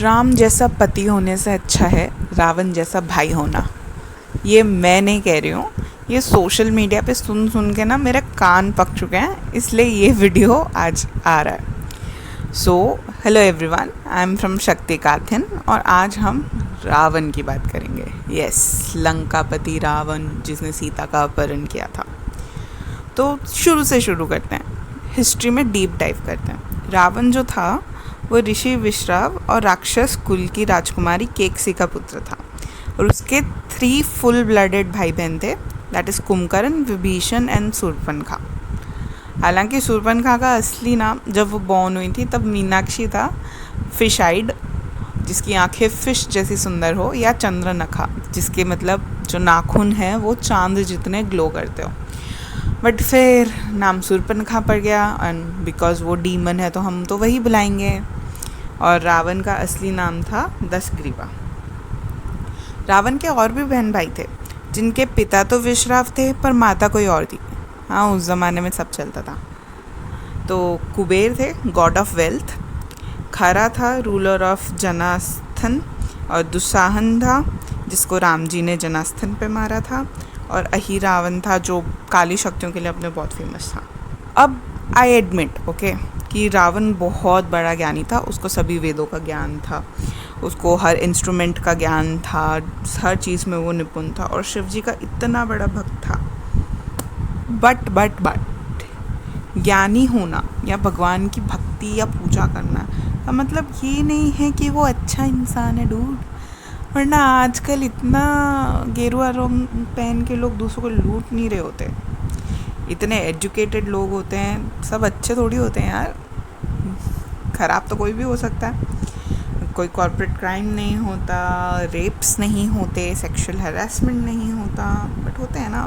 राम जैसा पति होने से अच्छा है रावण जैसा भाई होना। ये मैं नहीं कह रही हूँ, ये सोशल मीडिया पे सुन सुन के ना मेरे कान पक चुके हैं, इसलिए ये वीडियो आज आ रहा है। So hello everyone, I am from शक्ति काथिन और आज हम रावण की बात करेंगे। यस, लंकापति रावण जिसने सीता का अपहरण किया था। तो शुरू से शुरू करते हैं, हिस्ट्री में डीप डाइव करते हैं। रावण जो था वो ऋषि विश्राव और राक्षस कुल की राजकुमारी केकसी का पुत्र था और उसके 3 फुल ब्लडेड भाई बहन थे, that is Kumbhakarna, Vibhishan and Shurpanakha. हालांकि शूर्पणखा का असली नाम जब वो बॉर्न हुई थी तब मीनाक्षी था, फिश आइड जिसकी आंखें फिश जैसी सुंदर हो, या चंद्रनखा जिसके मतलब जो नाखून है वो चांद जितने ग्लो करते हो। बट फिर नाम शूर्पणखा पड़ गया एंड बिकॉज वो डीमन है तो हम तो वही बुलाएंगे। और रावण का असली नाम था दशग्रीवा। रावण के और भी बहन भाई थे जिनके पिता तो विश्राव थे पर माता कोई और थी। हाँ, उस ज़माने में सब चलता था। तो कुबेर थे, गॉड ऑफ वेल्थ। खरा था, रूलर ऑफ जनास्थन। और दुस्साहन था जिसको राम जी ने जनास्थन पे मारा था। और अहिरावण था जो काली शक्तियों के लिए अपने बहुत फेमस था। अब आई एडमिट कि रावण बहुत बड़ा ज्ञानी था, उसको सभी वेदों का ज्ञान था, उसको हर इंस्ट्रूमेंट का ज्ञान था, हर चीज़ में वो निपुण था और शिव जी का इतना बड़ा भक्त था। बट ज्ञानी होना या भगवान की भक्ति या पूजा करना का मतलब ये नहीं है कि वो अच्छा इंसान है डूड। वरना आजकल इतना गेरुआ रंग पहन के लोग दूसरों को लूट नहीं रहे होते। इतने एजुकेटेड लोग होते हैं, सब अच्छे थोड़ी होते हैं यार। ख़राब तो कोई भी हो सकता है। कोई कॉर्पोरेट क्राइम नहीं होता, रेप्स नहीं होते, सेक्सुअल हरासमेंट नहीं होता, बट होते हैं ना।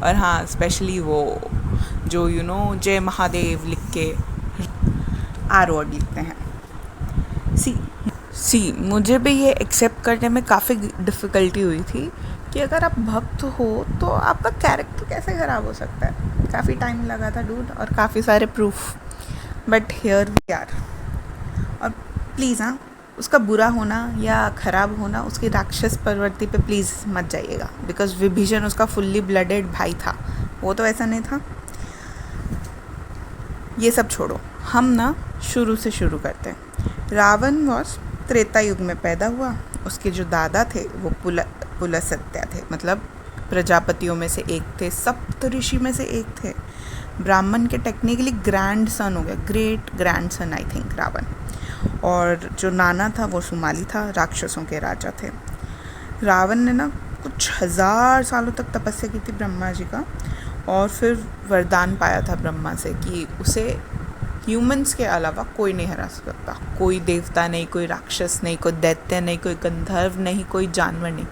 और हाँ, स्पेशली वो जो जय महादेव लिख के आर वर्ड लिखते हैं। सी मुझे भी ये एक्सेप्ट करने में काफ़ी डिफ़िकल्टी हुई थी कि अगर आप भक्त हो तो आपका कैरेक्टर कैसे ख़राब हो सकता है। काफ़ी टाइम लगा था डूड और काफ़ी सारे proof, but here we are. और प्लीज़ हाँ, उसका बुरा होना या ख़राब होना उसकी राक्षस प्रवृत्ति पे प्लीज़ मत जाइएगा, बिकॉज विभीषण उसका फुल्ली ब्लडेड भाई था, वो तो ऐसा नहीं था। ये सब छोड़ो, हम ना शुरू से शुरू करते हैं। रावण वॉज त्रेता युग में पैदा हुआ। उसके जो दादा थे वो पुलस्त्य थे, मतलब प्रजापतियों में से एक थे, सप्तऋषि में से एक थे, ब्राह्मण के टेक्निकली ग्रैंड सन हो गया, great grandson I think Ravan. और जो नाना था वो सुमाली था, राक्षसों के राजा थे। रावण ने ना कुछ 1000 सालों तक तपस्या की थी ब्रह्मा जी का, और फिर वरदान पाया था ब्रह्मा से कि उसे ह्यूमंस के अलावा कोई नहीं हरा सकता। कोई देवता नहीं, कोई राक्षस नहीं, कोई दैत्य नहीं, कोई गंधर्व नहीं, कोई जानवर नहीं।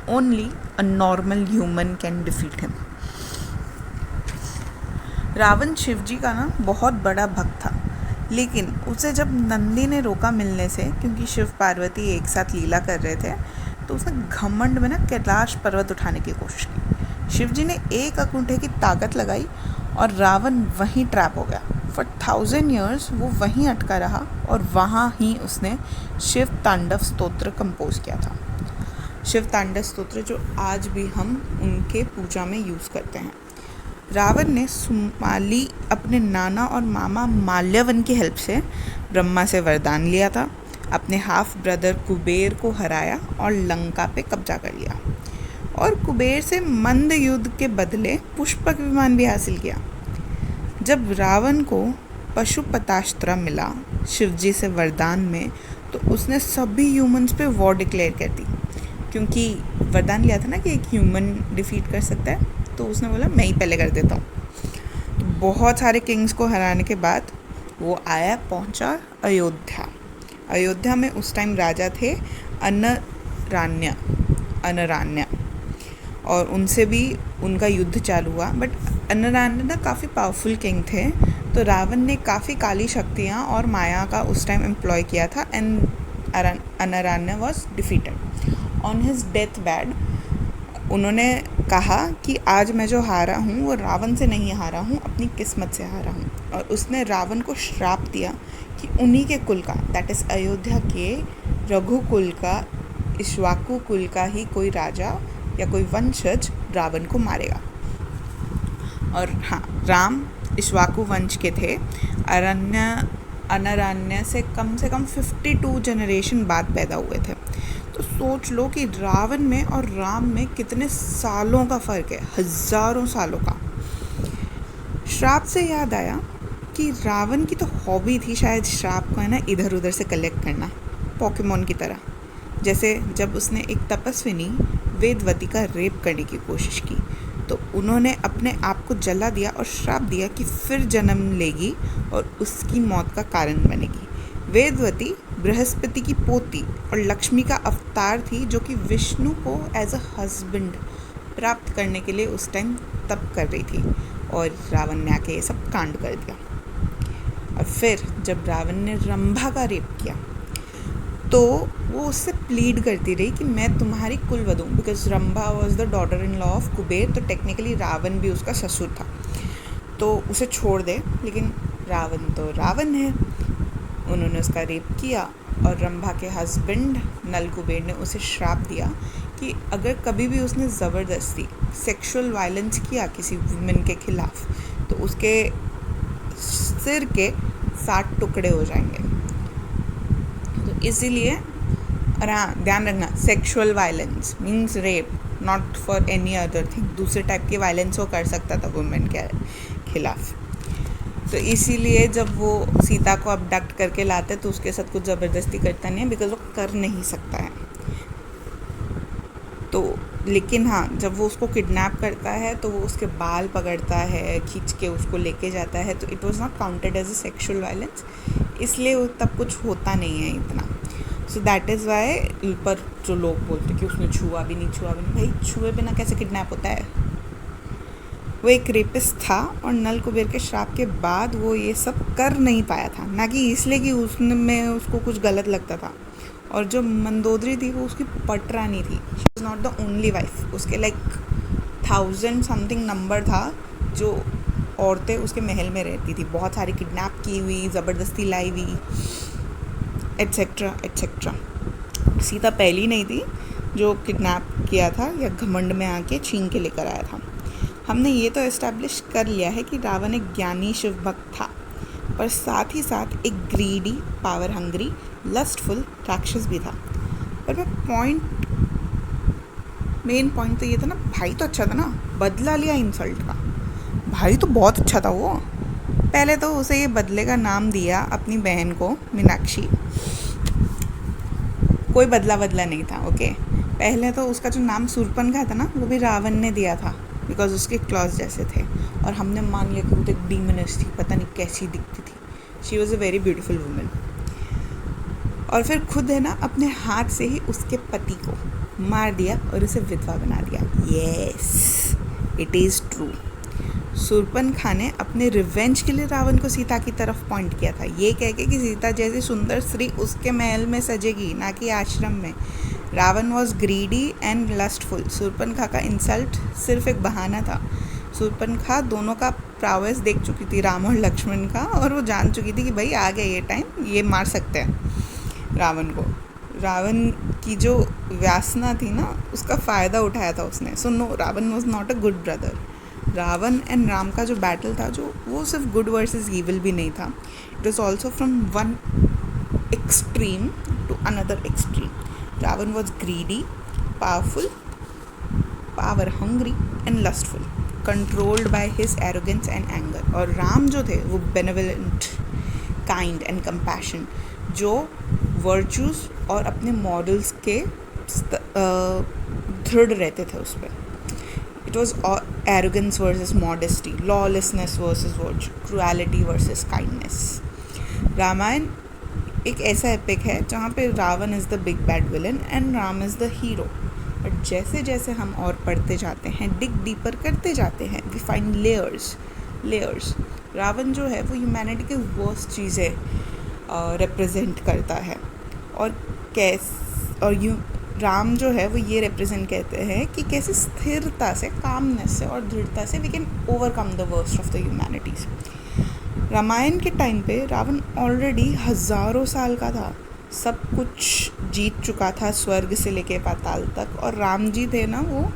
Only a normal human can defeat him. Ravan Shiv ji का ना बहुत बड़ा भक्त था, लेकिन उसे जब नंदी ने रोका मिलने से, क्योंकि शिव पार्वती एक साथ लीला कर रहे थे, तो उसने घमंड में ना कैलाश पर्वत उठाने की कोशिश की। शिव जी ने एक अंगूठे की ताकत लगाई और रावण वहीं ट्रैप हो गया। फॉर 1000 years वो वहीं अटका रहा और वहाँ ही उसने शिव तांडव स्तोत्र कंपोज किया था। शिव तांडव स्तोत्र जो आज भी हम उनके पूजा में यूज़ करते हैं। रावण ने सुमाली अपने नाना और मामा माल्यवन की हेल्प से ब्रह्मा से वरदान लिया था, अपने हाफ ब्रदर कुबेर को हराया और लंका पे कब्जा कर लिया, और कुबेर से मंद युद्ध के बदले पुष्पक विमान भी हासिल किया। जब रावण को पशुपतास्त्र मिला शिवजी से वरदान में, तो उसने सभी ह्यूमंस पे वॉर डिक्लेयर कर दी, क्योंकि वरदान लिया था ना कि एक ह्यूमन डिफीट कर सकता है, तो उसने बोला मैं ही पहले कर देता हूँ। तो बहुत सारे किंग्स को हराने के बाद वो पहुँचा अयोध्या। अयोध्या में उस टाइम राजा थे अनरान्य, और उनसे भी उनका युद्ध चालू हुआ। बट अनरान्य ना काफ़ी पावरफुल किंग थे, तो रावण ने काफ़ी काली शक्तियाँ और माया का उस टाइम एम्प्लॉय किया था, and Anaranya was defeated. On his death bed उन्होंने कहा कि आज मैं जो हारा हूँ वो रावण से नहीं हारा हूँ, अपनी किस्मत से हारा हूँ। और उसने रावण को श्राप दिया कि उन्हीं के कुल का, दैट इज़ अयोध्या के रघुकुल का, इक्ष्वाकु कुल का ही कोई राजा या कोई वंशज रावण को मारेगा। और हाँ, राम इक्ष्वाकु वंश के थे। अनरण्य से कम 52 जनरेशन बाद पैदा हुए थे। तो सोच लो कि रावण में और राम में कितने सालों का फ़र्क है, हज़ारों सालों का। श्राप से याद आया कि रावण की तो हॉबी थी शायद श्राप को, है ना, इधर उधर से कलेक्ट करना, पोकेमोन की तरह। जैसे जब उसने एक तपस्विनी वेदवती का रेप करने की कोशिश की, तो उन्होंने अपने आप को जला दिया और श्राप दिया कि फिर जन्म लेगी और उसकी मौत का कारण बनेगी। वेदवती बृहस्पति की पोती और लक्ष्मी का अवतार थी, जो कि विष्णु को एज अ हस्बैंड प्राप्त करने के लिए उस टाइम तप कर रही थी। और रावण ने आके ये सब कांड कर दिया। और फिर जब रावण ने रंभा का रेप किया, तो वो उससे प्लीड करती रही कि मैं तुम्हारी कुलवधू, because Rambha was the daughter in law of Kuber, तो टेक्निकली रावण भी उसका ससुर था, तो उसे छोड़ दे। लेकिन रावण तो रावण है, उन्होंने उसका रेप किया और रंभा के हस्बैंड नल कुबेर ने उसे श्राप दिया कि अगर कभी भी उसने ज़बरदस्ती सेक्सुअल वायलेंस किया किसी वुमेन के खिलाफ, तो उसके सिर के 60 टुकड़े हो जाएंगे। तो इसीलिए, और हाँ, ध्यान रखना, sexual violence means rape, not for any other thing. दूसरे टाइप की वायलेंस वो कर सकता था वुमेन के खिलाफ। तो इसीलिए जब वो सीता को अबडक्ट करके लाते तो उसके साथ कुछ ज़बरदस्ती करता नहीं है, बिकॉज वो कर नहीं सकता है। तो लेकिन हाँ, जब वो उसको किडनैप करता है तो वो उसके बाल पकड़ता है, खींच के उसको लेके जाता है, तो it was not counted as a sexual violence, इसलिए वो तब कुछ होता नहीं है इतना। So that is why. पर जो लोग बोलते कि उसने छुआ भी नहीं, भाई छुए बिना कैसे किडनैप होता है। वो एक रेपिस्ट था और नल कुबेर के श्राप के बाद वो ये सब कर नहीं पाया था, ना कि इसलिए कि उसमें उसको कुछ गलत लगता था। और जो मंदोदरी थी वो उसकी पटरानी थी, she is not the only wife. उसके लाइक 1000 समथिंग नंबर था जो औरतें उसके महल में रहती थी, बहुत सारी किडनैप की हुई, ज़बरदस्ती लाई हुई, एट्सेट्रा एट्सेट्रा। सीता पहली नहीं थी जो किडनैप किया था या घमंड में आके छीन के लेकर आया था। हमने ये तो एस्टैब्लिश कर लिया है कि रावण एक ज्ञानी शिव भक्त था, पर साथ ही साथ एक ग्रीडी, पावर हंग्री, लस्टफुल राक्षस भी था। पर मेन पॉइंट तो ये था ना, भाई तो अच्छा था ना, बदला लिया इंसल्ट का। भाई तो बहुत अच्छा था वो। पहले तो उसे ये बदले का नाम दिया अपनी बहन को, मीनाक्षी। कोई बदला नहीं था, ओके। पहले तो उसका जो नाम शूर्पणखा था ना, वो भी रावण ने दिया था, बिकॉज उसके क्लॉज जैसे थे। और हमने मान लिया कि वो तो एक डीमनस थी, पता नहीं कैसी दिखती थी। She was a very beautiful women. और फिर खुद है ना, अपने हाथ से ही उसके पति को मार दिया और उसे विधवा बना दिया। Yes, it is true. Shurpanakha ने अपने रिवेंज के लिए रावण को सीता की तरफ पॉइंट किया था, ये कह के कि सीता जैसी सुंदर स्त्री उसके महल में सजेगी, ना कि आश्रम में। Ravan was greedy and lustful. Shurpanakha का इंसल्ट सिर्फ एक बहाना था। शूर्पणखा दोनों का प्रावस देख चुकी थी, राम और लक्ष्मण का, और वो जान चुकी थी कि भाई आ गया ये टाइम, ये मार सकते हैं रावण को। रावण की जो व्यासना थी ना, उसका फ़ायदा उठाया था उसने। So no, Ravan was not a good brother. Ravan and Ram का जो बैटल था, जो वो सिर्फ गुड वर्सेस ईविल भी नहीं था, it was also from one extreme to another extreme. Ravan was greedy, powerful, power hungry and lustful, controlled by his arrogance and anger. और राम जो थे वो बेनेवलेंट, काइंड एंड कंपैशन, जो वर्चूज़ और अपने मॉडल्स के दृढ़ रहते थे उस पर। It was arrogance versus modesty, lawlessness versus virtue, cruelty versus kindness. Ramayan एक ऐसा एपिक है जहाँ पे Ravan is the big bad villain and Ram is the hero. But जैसे जैसे हम और पढ़ते जाते हैं, डिग डीपर करते जाते हैं, वी फाइंड लेयर्स। रावण जो है वो ह्यूमैनिटी के वर्स्ट चीज़ें रिप्रेजेंट करता है। और राम जो है वो ये रिप्रेजेंट करते हैं कि कैसे स्थिरता से, कामनेस से और दृढ़ता से we can overcome the worst of the humanities. Ramayan के टाइम पे रावण ऑलरेडी हज़ारों साल का था, सब कुछ जीत चुका था स्वर्ग से लेके पाताल तक। और राम जी थे ना, वो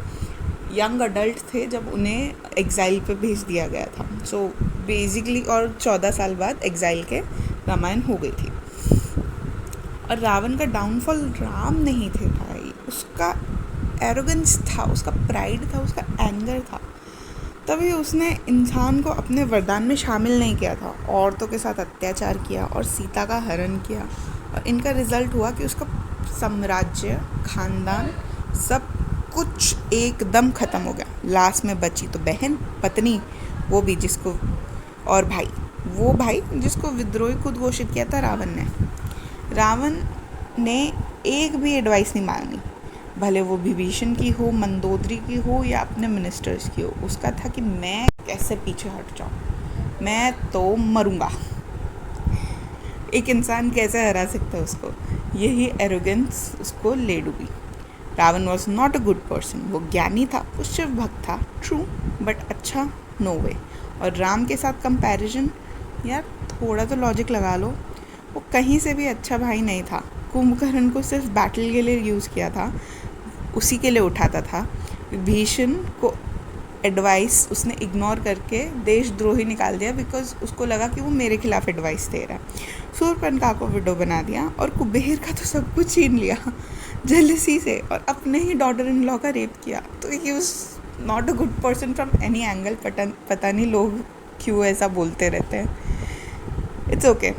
यंग अडल्ट थे जब उन्हें एग्ज़ाइल पे भेज दिया गया था। सो बेसिकली और 14 साल बाद एग्ज़ाइल के रामायण हो गई थी। और रावण का डाउनफॉल राम नहीं थे भाई, उसका एरोगेंस था, उसका प्राइड था, उसका एंगर था। तभी उसने इंसान को अपने वरदान में शामिल नहीं किया था, औरतों के साथ अत्याचार किया और सीता का हरण किया। और इनका रिज़ल्ट हुआ कि उसका साम्राज्य, खानदान, सब कुछ एकदम ख़त्म हो गया। लास्ट में बची तो बहन, पत्नी, वो भी जिसको, और भाई, वो भाई जिसको विद्रोही खुद घोषित किया था रावण ने एक भी एडवाइस नहीं मांगी, भले वो विभीषण की हो, मंदोदरी की हो या अपने मिनिस्टर्स की हो। उसका था कि मैं कैसे पीछे हट जाऊँ, मैं तो मरूंगा। एक इंसान कैसे हरा सकता है उसको, यही एरोगेंस उसको ले डूबी। Ravan was not a good person, वो ज्ञानी था, वो शिव भक्त था, ट्रू, बट अच्छा नो वे। और राम के साथ कंपैरिजन, यार थोड़ा तो लॉजिक लगा लो, वो कहीं से भी अच्छा भाई नहीं था। कुंभकर्ण को सिर्फ बैटल के लिए यूज़ किया था, उसी के लिए उठाता था। विभीषण को एडवाइस उसने इग्नोर करके देशद्रोही निकाल दिया, बिकॉज उसको लगा कि वो मेरे खिलाफ एडवाइस दे रहा है। शूर्पणखा को विडो बना दिया और कुबेर का तो सब कुछ छीन लिया जेलसी से, और अपने ही डॉटर इन लॉ का रेप किया। तो he was not a good person from any angle. पता नहीं लोग क्यों ऐसा बोलते रहते हैं। It's okay.